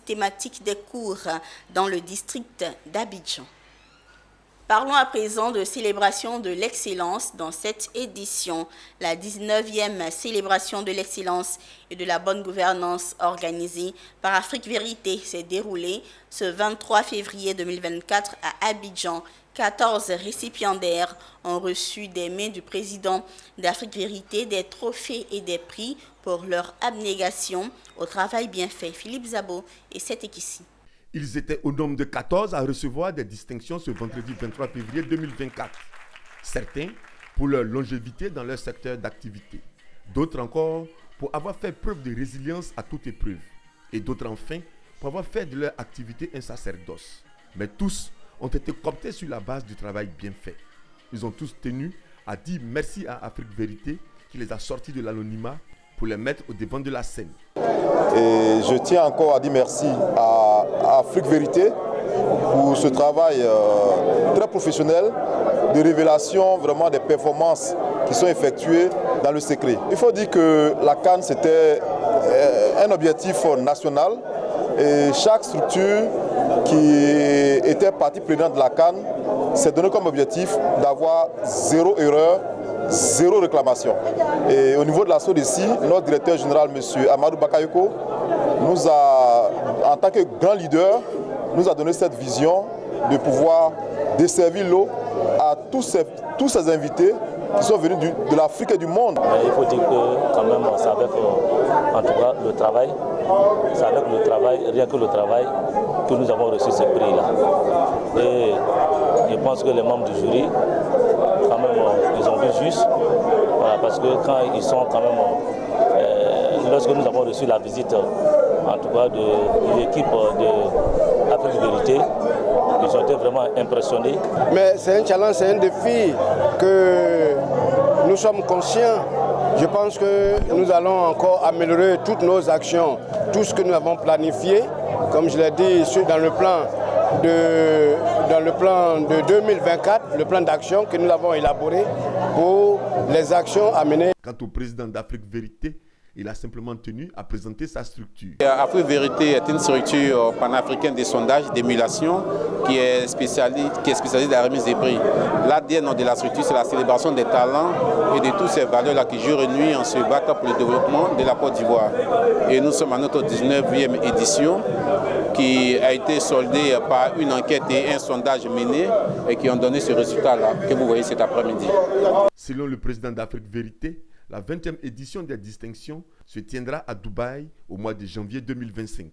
systématique des cours dans le district d'Abidjan. Parlons à présent de célébration de l'excellence dans cette édition. La 19e célébration de l'excellence et de la bonne gouvernance organisée par Afrique Vérité s'est déroulée ce 23 février 2024 à Abidjan. 14 récipiendaires ont reçu des mains du président d'Afrique Vérité des trophées et des prix pour leur abnégation au travail bien fait. Philippe Zabo et Seth Ekissi. Ils étaient au nombre de 14 à recevoir des distinctions ce vendredi 23 février 2024. Certains pour leur longévité dans leur secteur d'activité. D'autres encore pour avoir fait preuve de résilience à toute épreuve. Et d'autres enfin pour avoir fait de leur activité un sacerdoce. Mais tous ont été cooptés sur la base du travail bien fait. Ils ont tous tenu à dire merci à Afrique Vérité qui les a sortis de l'anonymat pour les mettre au devant de la scène. Et je tiens encore à dire merci à Afrique Vérité pour ce travail très professionnel de révélation vraiment des performances qui sont effectuées dans le secret. Il faut dire que la CAN c'était un objectif national et chaque structure qui était partie prenante de la CAN s'est donné comme objectif d'avoir 0 erreur, 0 réclamation. Et au niveau de la SODECI, notre directeur général, M. Amadou Bakayoko, nous a, en tant que grand leader, nous a donné cette vision de pouvoir desservir l'eau à tous ces invités qui sont venus de l'Afrique et du monde. Il faut dire que quand même, c'est avec en tout cas le travail, c'est avec le travail, rien que le travail, que nous avons reçu ce prix-là. Et je pense que les membres du jury, quand même, ils ont vu juste, voilà, parce que quand ils sont quand même, lorsque nous avons reçu la visite, en tout cas de l'équipe de Afrique Vérité, ils ont été vraiment impressionnés. Mais c'est un challenge, c'est un défi que nous sommes conscients. Je pense que nous allons encore améliorer toutes nos actions, tout ce que nous avons planifié, comme je l'ai dit, dans le plan de 2024, le plan d'action que nous avons élaboré pour les actions à mener. Quant au président d'Afrique Vérité, il a simplement tenu à présenter sa structure. Afrique Vérité est une structure panafricaine de sondage, d'émulation, qui est spécialisée dans la remise des prix. L'ADN de la structure, c'est la célébration des talents et de toutes ces valeurs-là qui jour et nuit en se battant pour le développement de la Côte d'Ivoire. Et nous sommes à notre 19e édition qui a été soldée par une enquête et un sondage mené et qui ont donné ce résultat-là que vous voyez cet après-midi. Selon le président d'Afrique Vérité, la 20e édition des distinctions se tiendra à Dubaï au mois de janvier 2025.